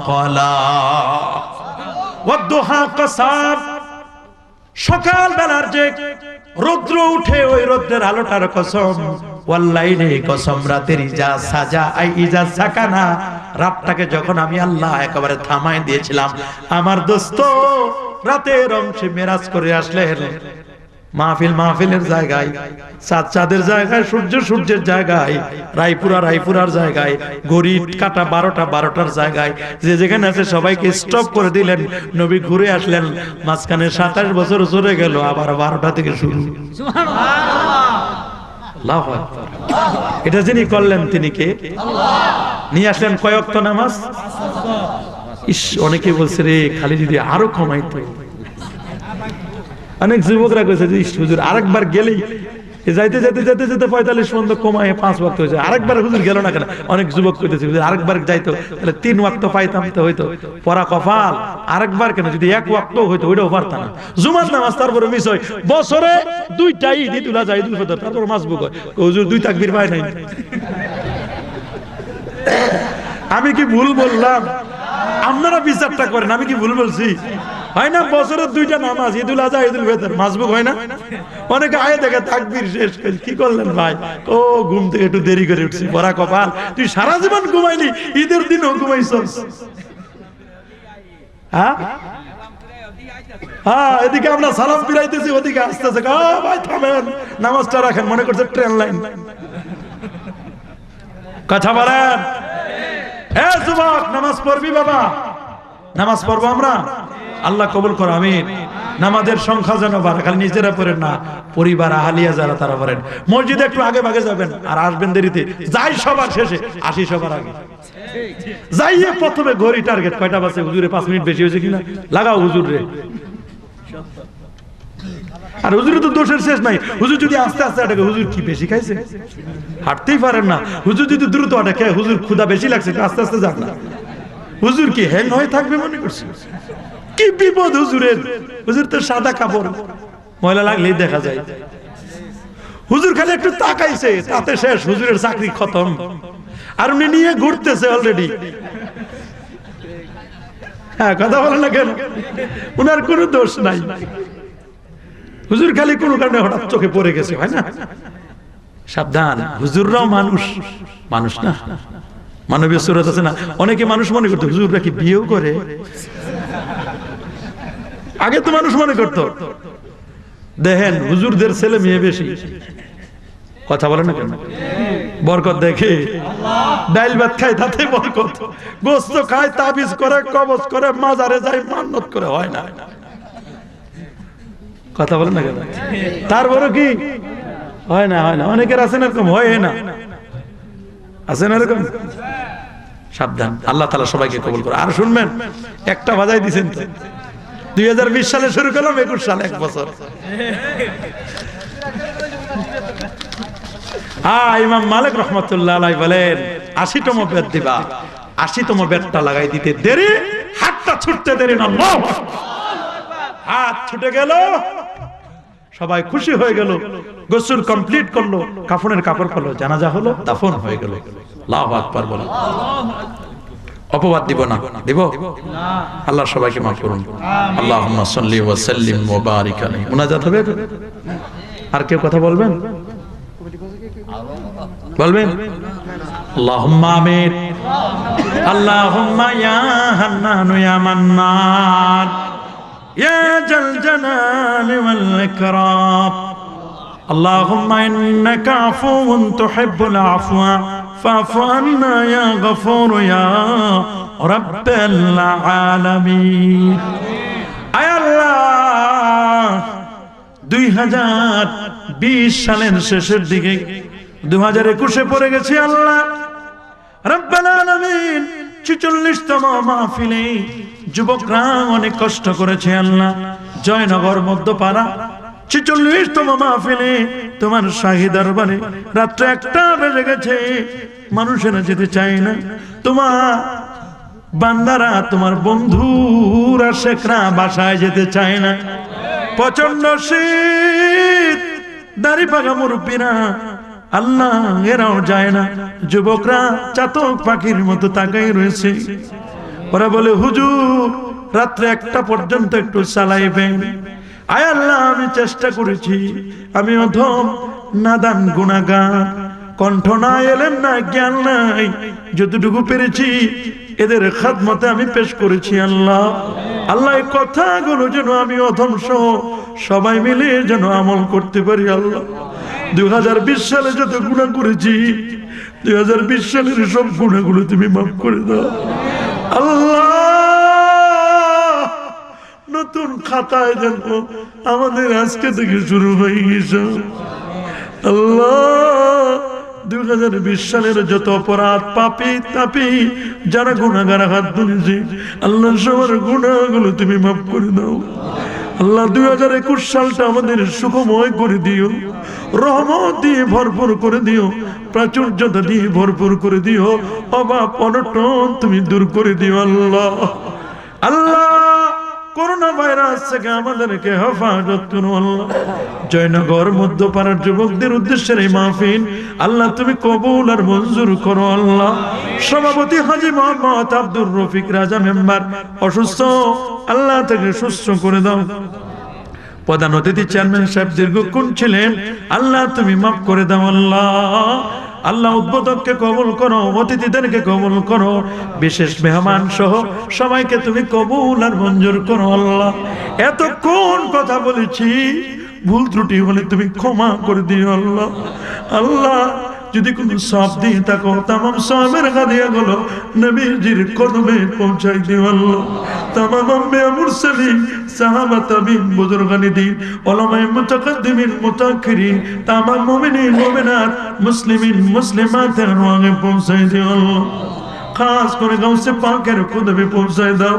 কলা ওয়াদুহা কসাব, সকাল বেলার যে রৌদ্র উঠে ওই রৌদ্রের আলোটার কসম, ওয়াল্লাইলি কসম, রাতের ইজা সাজা আই ইজা সাকানা, রাতটাকে যখন আমি আল্লাহ একেবারে থামায় দিয়েছিলাম, আমার দোস্ত রাতের অংশে মেরাজ করে আসলেন। মাহফিলের জায়গায়, চাঁদের জায়গায়, সূর্যের জায়গায়, রায়পুরার জায়গায়, ঘড়ি কাটা 12টার জায়গায়, যে যেখানে আছে সবাইকে স্টপ করে দিলেন। নবী ঘুরে আসলেন, মাঝখানে 27 বছর চলে গেল, আবার 12টা থেকে শুরু। আল্লাহু আকবার। এটা যিনি করলেন তিনি কে? নিয়ে আসলেন কয় ওয়াক্ত নামাজ? অনেকে বলছে রে খালি যদি আরো কমাইতো। অনেক যুবকরা কইছে যে হুজুর আরেকবার গেলেই যাইতে 45 পর্যন্ত কমায় 5 ওয়াক্ত হয়েছে, আরেকবার হুজুর গেল না কেন? অনেক যুবক কইতেছে হুজুর আরেকবার যাইতো তাহলে 3 ওয়াক্ত পাইতাম তো হইতো। পড়া কপাল, আরেকবার কেন? যদি 1 ওয়াক্ত হইতো ওইটাও পারতাম না। জুমার নামাজ তারপরে মিস হয়, বছরে 2টা ঈদ, ঈদুল আযহা, ঈদুল ফিতর, তারপর মাসবুক হয়। হুজুর 2 তাকবীর পায় নাই। আমি কি ভুল বললাম? আপনারা বিচারটা করেন, আমি কি ভুল বলছি? হয় না বছরের 2টা নামাজ, ঈদুল আযহা, ঈদুল ফিতর, মাসবুক হয় না? অনেকে আয়ে দেখে তাকবীর শেষ করে কি করলেন ভাই? ও ঘুম থেকে একটু দেরি করে উঠছি, পড়া কপাল, তুই সারা জীবন ঘুমাইলি, ঈদের দিনও ঘুমাইছস। হ্যাঁ, এদিকে আমরা সালাম ফিরাইতেছি, ওদিকে আসতেছে ভাই থামেন, নামাজটা রাখেন, মনে করছে ট্রেন লাইন। কথা বলেন, এ যুবক, নামাজ পড়বি বাবা? নামাজ পড়বো আমরা, আল্লাহ কবুল করো, আমিন। নামাজের সংখ্যা যেন বাড়ে, খালি নিজেরা পড়েন না, পরিবার আহালিয়া যারা তারা পড়েন। মসজিদে একটু আগে ভাগে যাবেন, আর আসবেন দেরিতে, যাই সবার শেষে, আসি সবার আগে। যাইয়ে প্রথমে ঘড়ি টার্গেট, কয়টা বাজে? হুজুরে 5 মিনিট বেশি হয়েছে কিনা লাগাও হুজুর রে। আর হুজুরে তো দোষের শেষ নাই। হুজুর যদি আস্তে আস্তে আটাকে, হুজুর কি বেশি খাইছে? হাঁটতেই পারেন না। হুজুর যদি দ্রুত আটাকে, হুজুর ক্ষুধা বেশি লাগছে, আস্তে আস্তে যাক না। হুজুর কি হ্যাং হয়ে থাকবে মনে করছে? কি বিপদ হুজুরের! হুজুর তো সাদা কাপড়, ময়লা লাগলেই দেখা যায়। হুজুর খালি একটু তাকাইছে, তাতে শেষ, হুজুরের চাকরি খতম। আর উনি নিয়ে ঘুরতেছে অলরেডি। হ্যাঁ, কথা বলে না কেন? উনার কোনো দোষ নাই। হুজুর খালি কোনো কারণে হঠাৎ চোখে পড়ে গেছে, হয় না? সাবধান, হুজুররাও মানুষ, মানুষ না, মানবীয় সুরত আছে না। অনেকে মানুষ মনে করতো হুজুররা কি বিয়েও করে? আগে তো মানুষ মনে করতো। দেখেন হুজুরদের ছেলে মেয়ে বেশি, কথা বলে না কেন? বরকত দেখে, ডাইল ভাত খায় তাতে বরকত, গোস্ত খায়, তাবিজ করে, কবজ করে, মাজারে যায়, মান্নত করে, হয় না? কথা বলে না কেন? তারপরে কি হয় না? হয় না। অনেকের আছেন এরকম, হয় না? আছেন এরকম? সাবধান, আল্লাহ তাআলা সবাইকে কবুল করে। আর শুনবেন, একটা বাজাই দিয়েছেন তো, 2020 সালে শুরু করলাম, 21 সালে 1 বছর। ইমাম মালিক রাহমাতুল্লাহ আলাইহি বলেন, 80তম বেদ দিবা, 80তম বেদটা লাগাই দিতে দেরি, হাতটা ছুটতে দেরি না। আল্লাহু আকবার। হাত ছুটে গেল, সবাই খুশি হয়ে গেল, গোসল কমপ্লিট করলো, কাফনের কাপড় পরলো, জানাজা হলো, দাফন হয়ে গেল। আল্লাহু আকবার বলো। অপবাদ দিব না? দিব? আল্লাহ সবাইকে মাফ করুন। আল্লাহুম্মা সাল্লি ওয়া সাল্লিম ওয়া বারিক আলাইহি। মুনাজাত হবে? আর কেউ কথা বলবেন? বলবেন? আল্লাহুম্মা আমিন। আল্লাহুম্মা ইয়া হান্নান ইয়া মান্নান ইয়া জাল জালালি ওয়াল ইকরাম। আল্লাহুম্মা ইন্নাকা আফুউন তুহিব্বুল আফওয়া ফাফু আন্না ইয়া গফুর ইয়া রাব্বাল আলামিন। আয় আল্লাহ, 2020 সালের শেষের দিকে 2021-এ পড়ে গেছি আল্লাহ রাব্বাল আলামিন। 46তম মাহফিলে যুবকরা অনেক কষ্ট করেছে আল্লাহ। জয়নগর মধ্যপাড়া 46তম মাহফিলে তোমার শাহী দরবারে রাত্রে 1টা বেজে গেছে, মানুষেরা যেতে চায় না। তোমার বান্দারা, তোমার বন্ধুরা, শেখরা বাসায় যেতে চায় না। প্রচন্ড শীত, দাড়ি পাকা মুরব্বীরা আল্লাহ এরাও যায় না। যুবকরা চাতক পাখির মতো তাকাই রয়েছে। ওরা বলে হুজুর রাত্রে 1টা পর্যন্ত একটু চালাইবেন। আয় আল্লাহ, আমি চেষ্টা করেছি, আমি অধম নাদান গুনাহগার, কণ্ঠ নাই, এলেম নাই, জ্ঞান নাই, যতটুকু পেরেছি এদের খাদমতে আমি পেশ করেছি। আল্লাহ আল্লাহ, এই কথাগুলো যেন আমি অধম সহ সবাই মিলে যেন আমল করতে পারি। আল্লাহ 2020 সালে যত গুনাহ করেছি, 2020 সালের সব গুনাহগুলো তুমি মাফ করে দাও। আল্লাহ নতুন খাতায় যেন আমাদের আজকে থেকে শুরু হয়ে গেছে। আল্লাহ 2020 সালের যত অপরাধ, পাপী তাপী যারা গুনাহগার হাত ধরেছে, আল্লাহ সবার গুনাহগুলো তুমি মাফ করে দাও। আল্লাহ 2021 সালটা আমাদের সুখময় করে দিও, রহমত দিয়ে ভরপুর করে দিও, প্রাচুর্যতা দিয়ে ভরপুর করে দিও, অভাব অনটন তুমি দূর করে দিও। আল্লাহ আল্লাহ করোনা ভাইরাস থেকে আমাদেরকে হেফাজত করো। আল্লাহ জয়নগর মধ্যপাড়ার যুবকদের উদ্দেশ্যে এই মাহফিল আল্লাহ তুমি কবুল আর মঞ্জুর করো। আল্লাহ সভাপতি হাজী মোহাম্মদ আব্দুর রফিক রাজা মেম্বার অসুস্থ, আল্লাহ থেকে সুস্থ করে দাও। প্রধান অতিথি চেয়ারম্যান সাহেব দীর্ঘক্ষণ ছিলেন, আল্লাহ তুমি মাফ করে দাও। আল্লাহ আল্লাহ উদ্বোধককে কবুল করো, অতিথিদেরকে কবুল করো, বিশেষ মেহমান সহ সবাইকে তুমি কবুল আর মঞ্জুর করো। আল্লাহ এতক্ষণ কথা বলেছি, ভুল ত্রুটি হলে তুমি ক্ষমা করে দিও। আল্লাহ আল্লাহ যদি কোনো সওয়াব দিয়ে থাকো, তামাম সওয়াবের হাদিয়া গুলো নবীজির কদমে পৌঁছাই দিও। আল্লাহ তামাম আম্বিয়া মুরসালিন সাহাবা তাবিঈন বুজুর্গানি দ্বীন উলামায়ে মুতাকাদ্দিমিন মুতাআখিরিন তামাম মুমিনিন মুমিনাত মুসলিমিন মুসলিমাতের রুহে পৌঁছাই দিও। আল্লাহ খাস করে গাউসে পাকের কদমে পৌঁছাই দাও,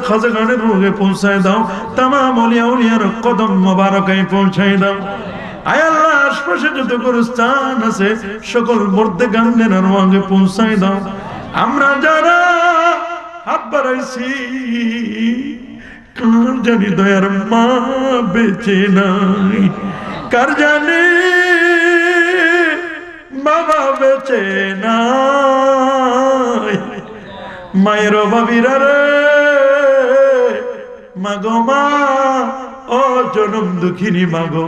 খাজা খানের রুহে পৌঁছাই দাও, তামাম আউলিয়া উলিয়ার কদম মোবারকায় পৌঁছাই দাও। আয় আল্লাহ আশপাশে যত গোরস্থান আছে সকল মর্দে গান্নের রুহে পৌঁছাই দাও। আমরা যারা হাত বাড়াইছি, কার জানি দয়ার মা বেঁচে নাই, কার জানি বাবা বেঁচে নাই, মায়ের অভাবীরা রে মাগো মা, ও জনম দুঃখিনী মাগো,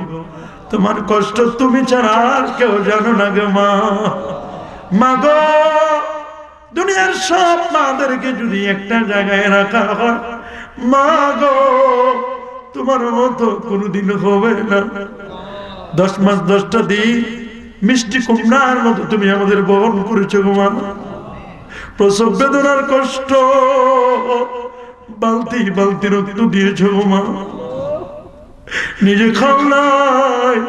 তোমার কষ্ট তুমি ছাড়া আর কেউ জানো না গো মা। মাগো দুনিয়ার সব মাদেরকে যদি একটা জায়গায় রাখা হয়, মাগো তোমার মতো কোনোদিন হবে না। 10 মাস 10টা দিন মিষ্টি কুমড়ার মতো তুমি আমাদের বহন করেছো গো মা। প্রসব বেদনার কষ্ট বালতি বালতি রক্ত দিয়েছো গো মা। নিজে খাও নাই,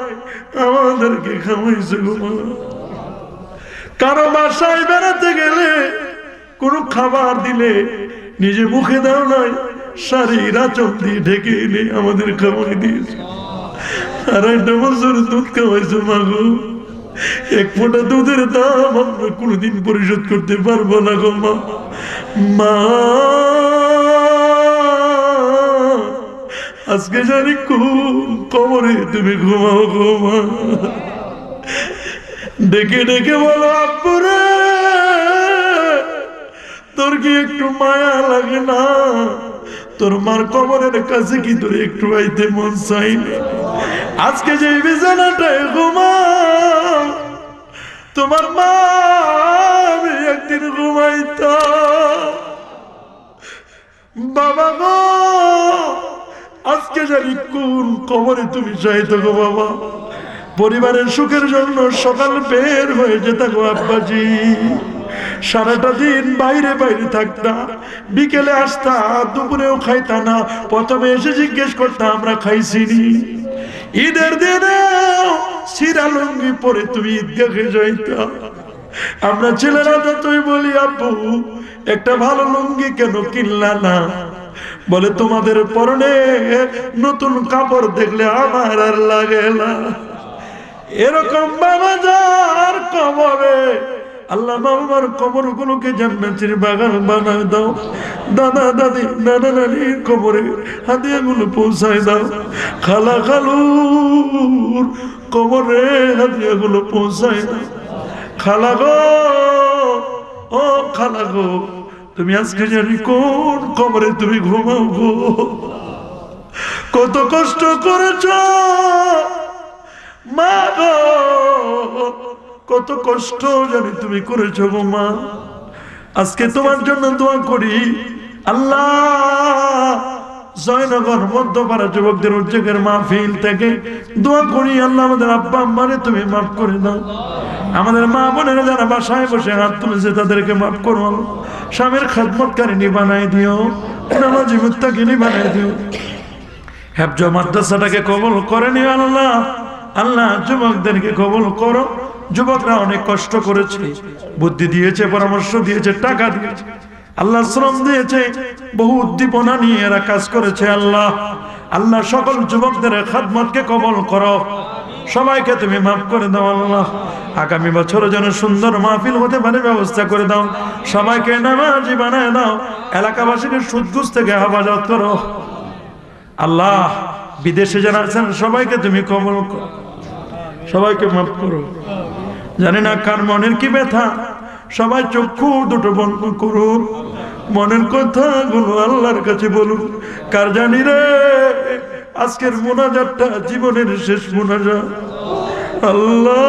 আমাদেরকে খাওয়াইছো গো মা। কারো বাসায় বেড়াতে গেলে কোনো খাবার দিলে নিজে মুখে দাও নাই, শাড়ির আঁচল দিয়ে ঢেকে এনে আমাদের খাওয়াই দিয়েছে। 2.5 বছর দুধ খাওয়াইছো মাগো। 1 ফোঁটা দুধের দাম আমরা কোনোদিন পরিশোধ করতে পারবো না গো মা। মা আজকে জানি কোন কবরে তুমি ঘুমাও গো মা। ডেকে ডেকে বলো আব্বুরে, তোর কি একটু মায়া লাগে না? তোর মার কবরের কাছে কি তোর একটু আইতে মন চাই না? আজকে যে বিছানাটায় ঘুমাও, তোমার মা আমি একদিন ঘুমাইতাম। বাবা গো আজকে জানি কোন কবরে তুমি চাইতো গো বাবা। পরিবারের সুখের জন্য সকাল বের হয়ে যেতে গো আব্বাজি, সারাটা দিন বাইরে বাইরে থাকতা, বিকেলে আসতা, দুপুরেও খাইতা না। প্রথমে এসে জিজ্ঞেস করতা আমরা খাইছিনি। ঈদের দিনে সিরা লুঙ্গি পরে তুমি ঈদগাহে যাইতা। আমরা ছেলেরা যতই বলি আব্বু একটা ভালো লুঙ্গি কেন কিনলা না, বলে তোমাদের পরনে নতুন কাপড় দেখলে আমার আর লাগে না। এরকম বাবা যার কবরে আল্লাহ বাবার কবর গুলোকে জান্নাতের বাগান বানায় দাও। দাদা দাদি নানা নানির কবরে হাদিয়া গুলো পৌঁছায় দাও। খালা খালুর কবরে হাদিয়া গুলো পৌঁছায় দাও। খালা গো ও খালা গো, তুমি আজকে জানি কোন কবরে তুমি ঘুমাও গো। কত কষ্ট করেছ মা গো, কত কষ্ট জানি তুমি করেছ গো মা। আজকে তোমার জন্য দোয়া করি, আল্লাহ জয়নগর মধ্যপাড়া যুবকদের উদ্যোগের মাহফিল থেকে দোয়া করি, আল্লাহ আমাদের আব্বা আম্মারে তুমি মাফ করে দাও। আমাদের মা বোনেরা যারা বাসায় বসে হাত তুলেছে তাদেরকে মাফ করো। স্বামীর খেদমতকারিনী বানাই দিও, নামাজি মুত্তাকিনী বানাই দিও। হেফজ মাদ্রাসাটাকে কবুল করে নিও আল্লাহ। আল্লাহ যুবকদেরকে কবুল করো। যুবকরা অনেক কষ্ট করেছে, বুদ্ধি দিয়েছে, পরামর্শ দিয়েছে, টাকা দিয়েছে, আল্লাহ শ্রম দিয়েছে, বহু উদ্দীপনা নিয়ে এরা কাজ করেছে। আল্লাহ আল্লাহ সকল যুবকদের খেদমতকে কবুল করো, সবাইকে তুমি মাফ করে দাও। আল্লাহ আগামী বছর যেন সুন্দর মাহফিল হতে পারে ব্যবস্থা করে দাও। সবাইকে নামাজি বানায় দাও। এলাকাবাসীকে সুদঘুষ থেকে হেফাজত করো। আল্লাহ বিদেশে যারা আছেন সবাইকে তুমি কবুল করো, সবাইকে মাফ করো। জানি না কার মনের কি ব্যথা, সবাই চক্ষু দুটো বন্ধ করুন, মনের কথাগুলো আল্লাহর কাছে বলুন। কার জানি রে আজকের মুনাজাতটা জীবনের শেষ মুনাজাত। আল্লাহ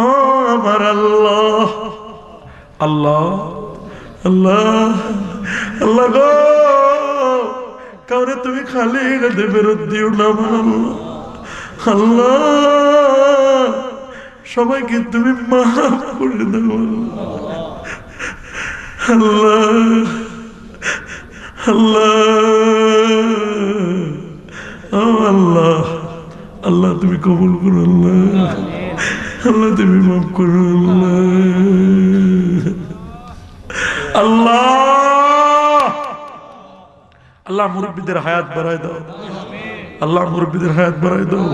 ও আমার আল্লাহ, আল্লাহ আল্লাহ আল্লাহ গো, কাউরে তুমি খালি রেখে ফেরত দিও না আমার আল্লাহ। আল্লাহ সবাইকে তুমি মাফ করে দাও আল্লাহ। আল্লাহ ও আল্লাহ, আল্লাহ তুমি কবুল করো আল্লাহ, আল্লাহ তুমি মাফ করো আল্লাহ। আল্লাহ আল্লাহ মুরব্বীদের হায়াত বাড়ায় দাও, আল্লাহ মুরব্বীদের হায়াত বাড়ায় দাও।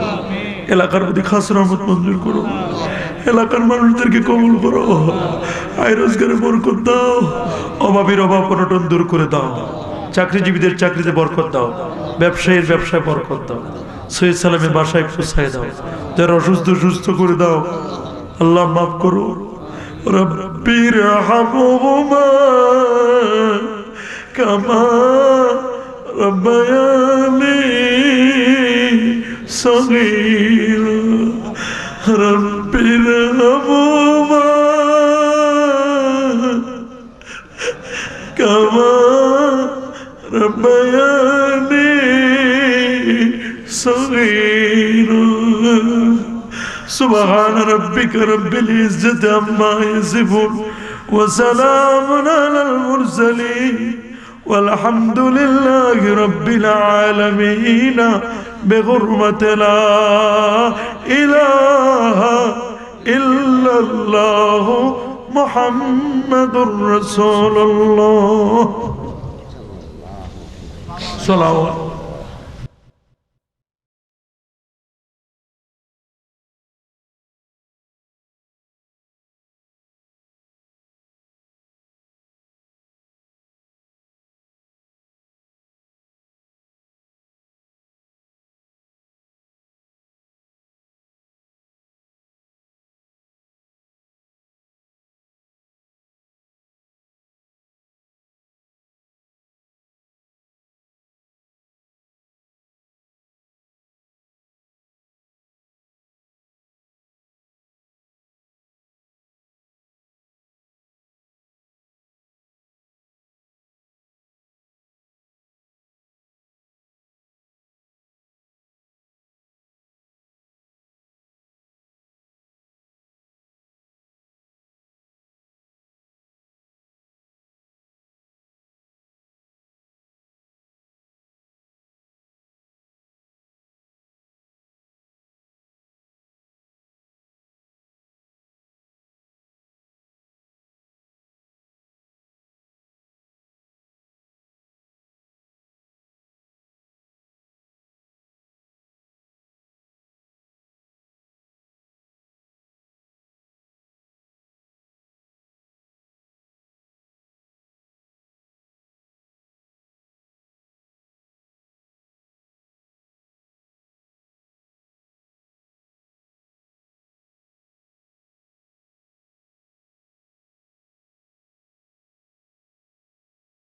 এলাকার প্রতি খাস রহমত মঞ্জুর করো, এলাকার মানুষদেরকে কবুল করো, আয় রোজগারে বরকত দাও, অভাবীর অভাব অনটন দূর করে দাও, চাকরিজীবীদের চাকরিতে বরকত দাও, ব্যবসায়ীর ব্যবসায় বরকত দাও, সৈয়দ সালামের বাসায় পৌঁছায় দাও, যারা অসুস্থ সুস্থ করে দাও। আল্লাহ মাফ করো। রব্বির হামহুমা কামা রব্বায়ানি সগীরা, রব্বির হামহুমা কামা রব্বায়ানি সগীরা। سبحان ربك رب العزة عما يصفون وسلام على المرسلين والحمد لله رب العالمين بحرمة لا إله إلا الله محمد رسول الله صلوات